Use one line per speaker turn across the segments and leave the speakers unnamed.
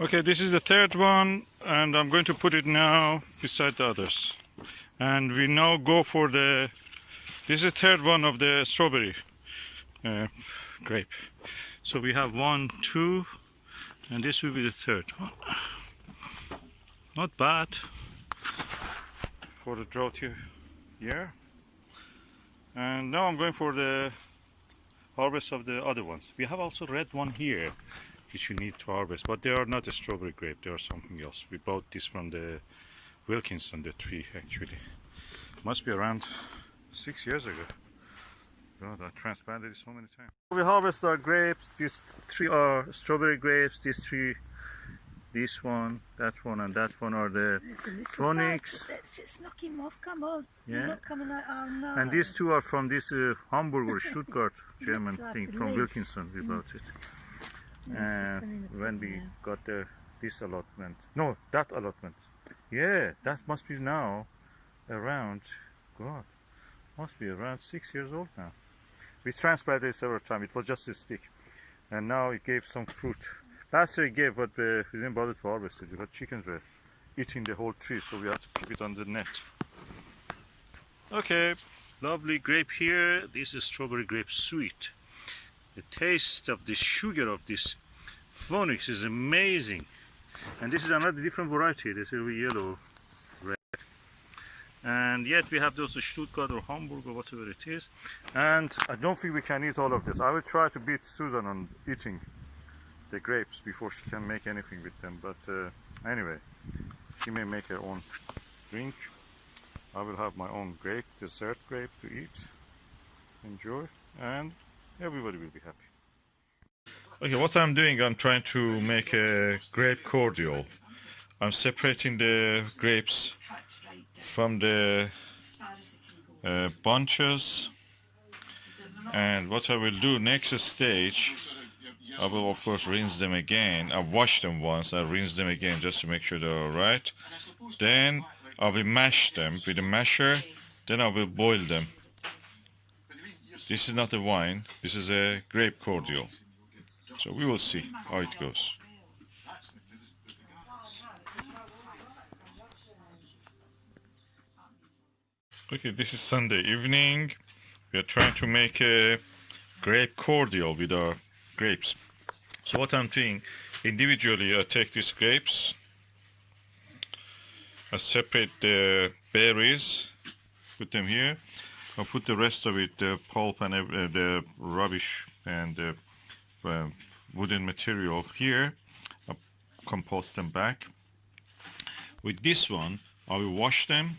Okay, this is the third one, and I'm going to put it now beside the others. And we now go for this is the third one of the strawberry grape. So we have 1, 2, and this will be the third one. Not bad for the drought year. And now I'm going for the harvest of the other ones. We have also red one here, which you need to harvest, but they are not a strawberry grape, they are something else. We bought this from the Wilkinson, the tree actually. Must be around 6 years ago. God, I transplanted it so many times. We harvest our grapes. These 3 are strawberry grapes. These 3, this one, and that one are the phonics.
Let's just knock him off. Come on.
Yeah.
You're not coming out. Oh no.
And these 2 are from this Hamburg or Stuttgart German thing from Wilkinson. We bought it. And when we got this allotment, no, that allotment. Yeah, that must be now around, God, must be around 6 years old now. We transplanted it several times. It was just a stick, and now it gave some fruit. Last year it gave, but we didn't bother to harvest it because chickens were eating the whole tree, so we had to keep it on the net. Okay, lovely grape here. This is strawberry grape sweet. The taste of the sugar of this phonics is amazing. And this is another different variety. This is yellow, red. And yet we have those Stuttgart or Hamburg or whatever it is. And I don't think we can eat all of this. I will try to beat Susan on eating the grapes before she can make anything with them. But anyway, she may make her own drink. I will have my own grape, dessert grape to eat, enjoy, and everybody will be happy. Okay, what I'm doing, I'm trying to make a grape cordial. I'm separating the grapes from the bunches, and what I will do next stage, I will of course rinse them again. I've washed them once, I rinse them again just to make sure they're alright. Then I will mash them with a masher, then I will boil them. This is not a wine, this is a grape cordial. So we will see how it goes. Okay, this is Sunday evening. We are trying to make a grape cordial with our grapes. So what I'm doing, individually I take these grapes, I separate the berries, put them here. I put the rest of it, the pulp and the rubbish and the wooden material here. I compost them back. With this one, I will wash them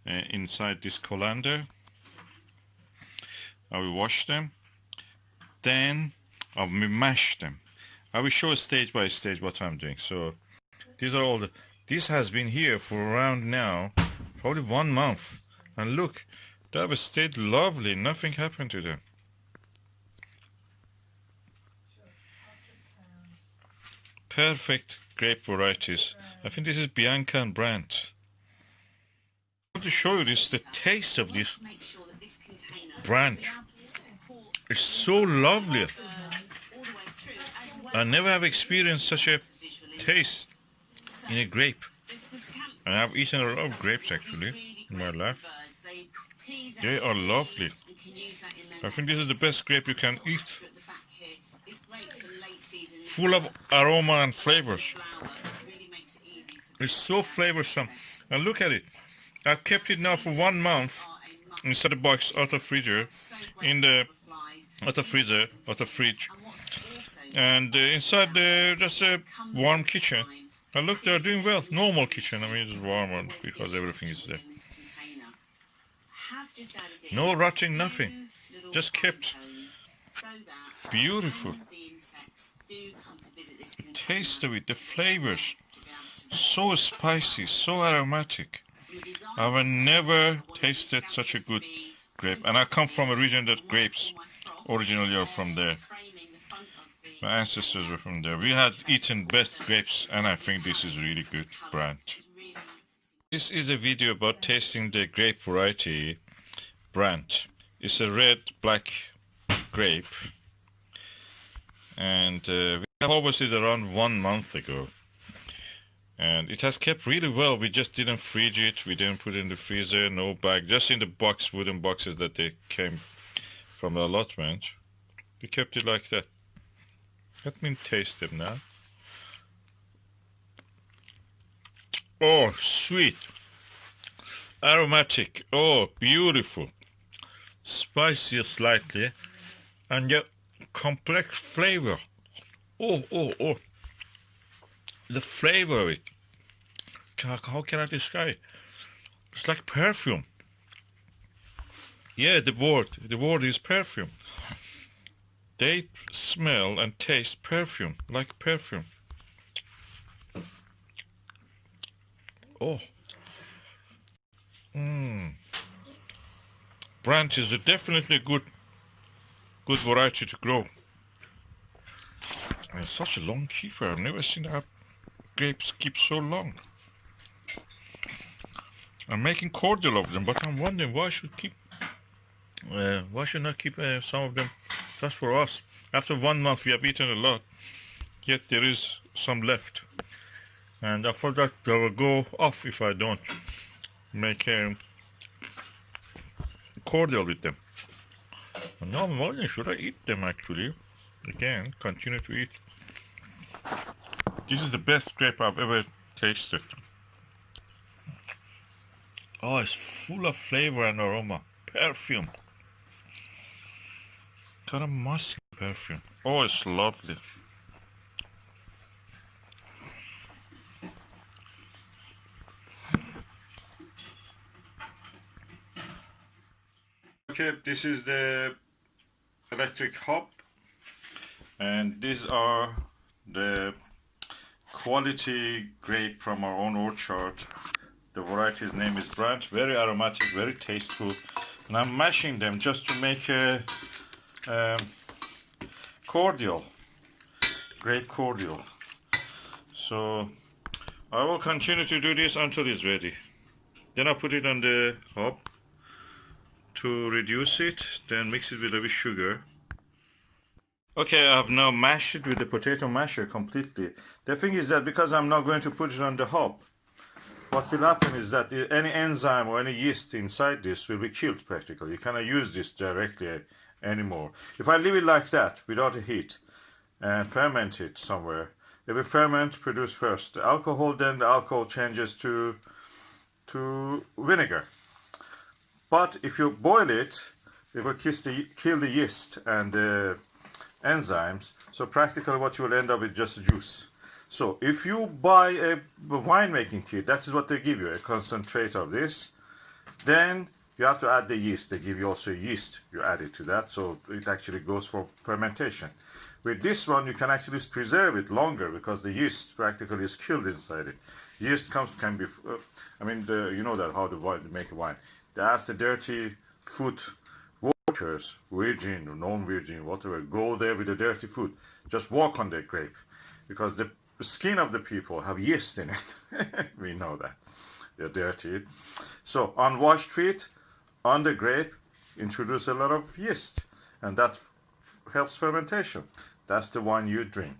inside this colander. I will wash them. Then I will mash them. I will show stage by stage what I'm doing. So these are all the. This has been here for around now, probably 1 month. And look, they have stayed lovely. Nothing happened to them. Perfect grape varieties. I think this is Bianca and Brandt. I want to show you this, the taste of this Brandt. It's so lovely. I never have experienced such a taste in a grape. And I've eaten a lot of grapes actually in my life. They are lovely. I think this is the best grape you can eat. Full of aroma and flavors. It's so flavorsome. And look at it. I've kept it now for 1 month inside the box, out of freezer, in the out of fridge, and inside just a warm kitchen. And look, they're doing well. Normal kitchen. I mean, it's warmer because everything is there. No rotting, nothing. Just kept beautiful. Taste of it, the flavors, so spicy, so aromatic. I've never tasted such a good grape, and I come from a region that grapes originally are from there. My ancestors were from there. We had eaten best grapes, and I think this is really good brand. This is a video about tasting the grape variety Brandt. It's a red black grape, and
I harvested around 1 month ago. And it has kept really well. We just didn't fridge it. We didn't put it in the freezer, no bag. Just in the box, wooden boxes that they came from the allotment. We kept it like that. Let me taste them now. Oh, sweet. Aromatic. Oh, beautiful. Spicy slightly. And yet complex flavor. Oh, oh, oh. The flavor of it. How can I describe it? It's like perfume. Yeah, the word is perfume. They smell and taste perfume, like perfume. Oh. Branch is definitely a good variety to grow. And it's such a long keeper. I've never seen our grapes keep so long. I'm making cordial of them, but I'm wondering why should not keep some of them just for us? After 1 month, we have eaten a lot, yet there is some left, and I thought that they will go off if I don't make cordial with them. And now I'm wondering, should I eat them actually? Again, continue to eat. This is the best grape I've ever tasted. Oh, it's full of flavor and aroma. Perfume. Kind of musky perfume. Oh, it's lovely. Okay, this is the electric hob. And these are the quality grape from our own orchard. The variety's name is Branch. Very aromatic, very tasteful. And I'm mashing them just to make a cordial, grape cordial. So I will continue to do this until it's ready. Then I'll put it on the hob to reduce it, then mix it with a bit sugar. Okay, I have now mashed it with the potato masher completely. The thing is that because I'm not going to put it on the hob, what will happen is that any enzyme or any yeast inside this will be killed practically. You cannot use this directly anymore. If I leave it like that without a heat and ferment it somewhere, it will ferment, produce first the alcohol, then the alcohol changes to vinegar. But if you boil it, it will kill the yeast and the enzymes. So practically what you will end up with just juice. So if you buy a winemaking kit, that's what they give you, a concentrate of this. Then you have to add the yeast. They give you also yeast. You add it to that, so it actually goes for fermentation. With this one, you can actually preserve it longer because the yeast practically is killed inside it. Yeast can be, you know that how to make a wine. They ask the dirty food workers, virgin or non-virgin, whatever, go there with the dirty food. Just walk on the grape because the skin of the people have yeast in it. We know that. They're dirty. So unwashed feet on the grape introduce a lot of yeast, and that helps fermentation. That's the wine you drink.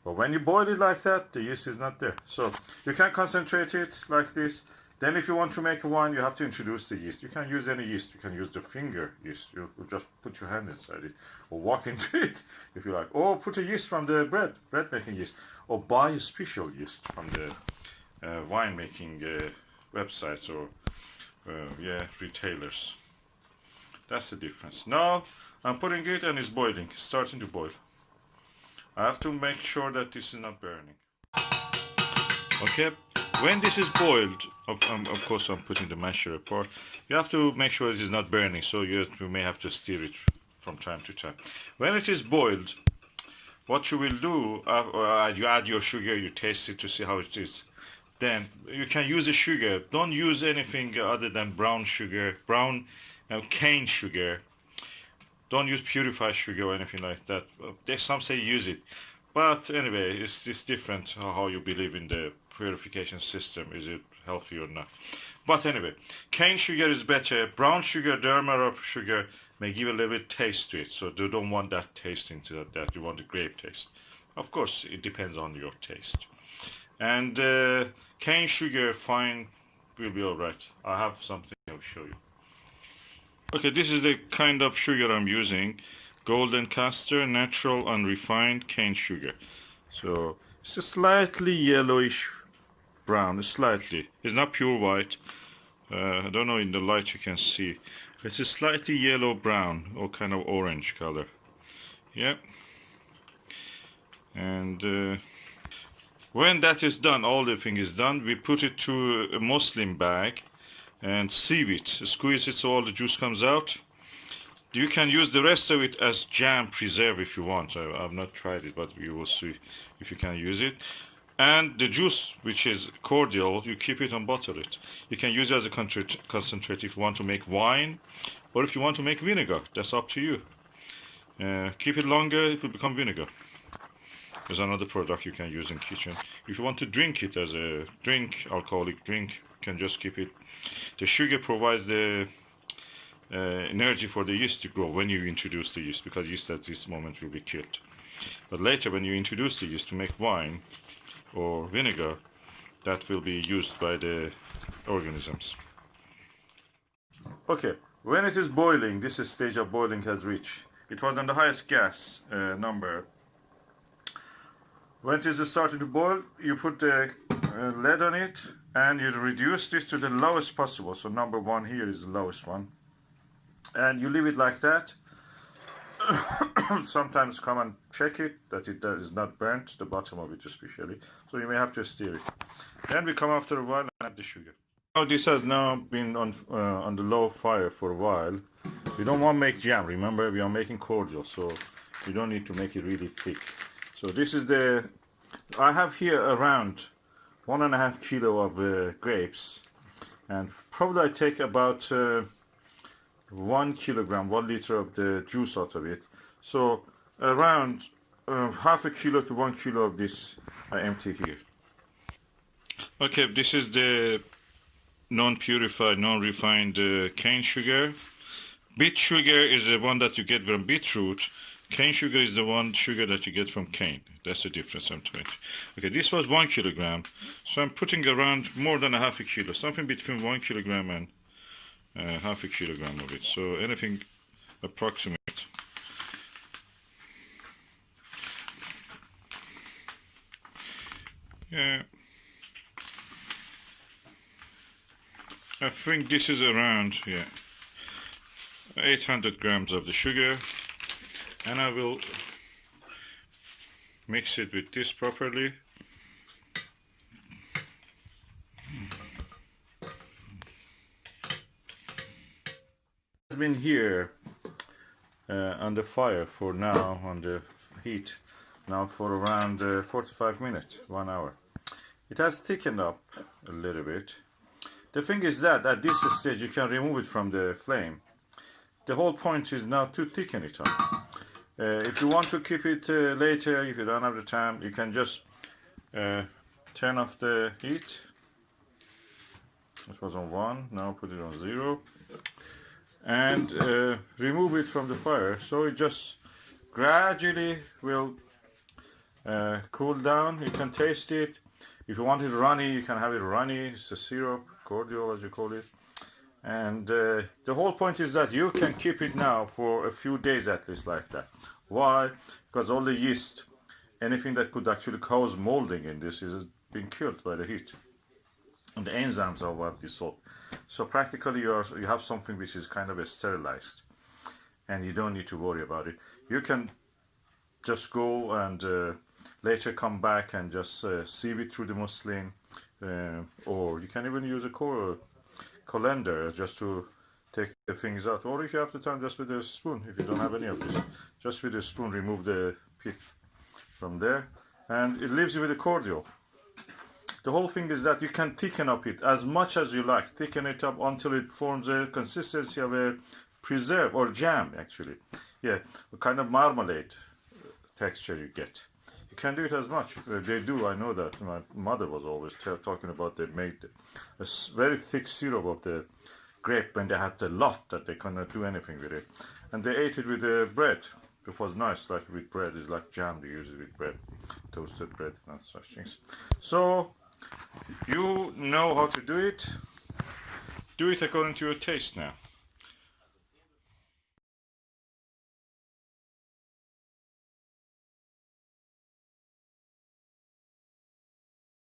But when you boil it like that, the yeast is not there. So you can concentrate it like this. Then if you want to make a wine, you have to introduce the yeast. You can use any yeast. You can use the finger yeast. You just put your hand inside it or walk into it if you like. Or put a yeast from the bread making yeast. Or buy a special yeast from the wine making websites or retailers. That's the difference. Now I'm putting it and it's boiling. It's starting to boil. I have to make sure that this is not burning. Okay. When this is boiled, of course I'm putting the masher apart, you have to make sure it is not burning, so you may have to stir it from time to time. When it is boiled, what you will do, you add your sugar, you taste it to see how it is. Then you can use the sugar. Don't use anything other than brown sugar, cane sugar. Don't use purified sugar or anything like that. Some say use it. But anyway, it's different how you believe in the purification system. Is it healthy or not? But anyway, cane sugar is better. Brown sugar, demerara sugar may give a little bit taste to it. So you don't want that taste into that. You want the grape taste. Of course, it depends on your taste. And cane sugar fine will be all right. I have something I'll show you. Okay, this is the kind of sugar I'm using. Golden castor, natural unrefined cane sugar. So it's a slightly yellowish brown, slightly. It's not pure white. I don't know in the light you can see. It's a slightly yellow brown or kind of orange color. Yeah. And when that is done, all the thing is done, we put it to a muslin bag and sieve it, squeeze it so all the juice comes out. You can use the rest of it as jam preserve if you want. I've not tried it, but you will see if you can use it. And the juice, which is cordial, you keep it and bottle it. You can use it as a concentrate if you want to make wine, or if you want to make vinegar. That's up to you. Keep it longer, it will become vinegar. There's another product you can use in kitchen. If you want to drink it as a drink, alcoholic drink, you can just keep it. The sugar provides the energy for the yeast to grow when you introduce the yeast, because yeast at this moment will be killed. But later when you introduce the yeast to make wine or vinegar, that will be used by the organisms. Okay, when it is boiling, this stage of boiling has reached. It was on the highest gas number. When it is starting to boil, you put the lid on it and you reduce this to the lowest possible. So number 1 here is the lowest one. And you leave it like that. Sometimes come and check it, that it is not burnt, the bottom of it especially. So you may have to stir it. Then we come after a while and add the sugar. Now this has now been on the low fire for a while. We don't want to make jam. Remember, we are making cordial, so we don't need to make it really thick. So this is I have here around 1.5 kilo of grapes, and probably I take about 1 kilogram, 1 liter of the juice out of it. So around half a kilo to 1 kilo of this I empty here. Okay, this is the non-purified, non-refined cane sugar. Beet sugar is the one that you get from beetroot. Cane sugar is the one sugar that you get from cane. That's the difference I'm trying to. Okay, this was 1 kilogram. So I'm putting around more than a half a kilo, something between 1 kilogram and half a kilogram of it. So anything approximate. Yeah. I think this is around, 800 grams of the sugar. And I will mix it with this properly. It's been here on the fire for now, on the heat, now for around 45 minutes, 1 hour. It has thickened up a little bit. The thing is that at this stage you can remove it from the flame. The whole point is now to thicken it up. If you want to keep it later, if you don't have the time, you can just turn off the heat. It was on 1, now put it on 0. And remove it from the fire. So it just gradually will cool down. You can taste it. If you want it runny, you can have it runny. It's a syrup, cordial as you call it. And the whole point is that you can keep it now for a few days at least like that. Why? Because all the yeast, anything that could actually cause molding in this is being killed by the heat. And the enzymes are what dissolve. So practically you have something which is kind of sterilized. And you don't need to worry about it. You can just go and later come back and just sieve it through the muslin. Or you can even use a colander just to take the things out, or if you have the time, just with a spoon. If you don't have any of this, just with a spoon remove the pith from there, and it leaves you with a cordial. The whole thing is that you can thicken up it as much as you like, thicken it up until it forms a consistency of a preserve or jam actually. Yeah, a kind of marmalade texture you get. You can do it as much. They do, I know that. My mother was always talking about they made a very thick syrup of the grape when they had a lot that they cannot do anything with it. And they ate it with the bread. It was nice, like with bread. It's like jam they use it with bread, toasted bread, and such things. So you know how to do it. Do it according to your taste now.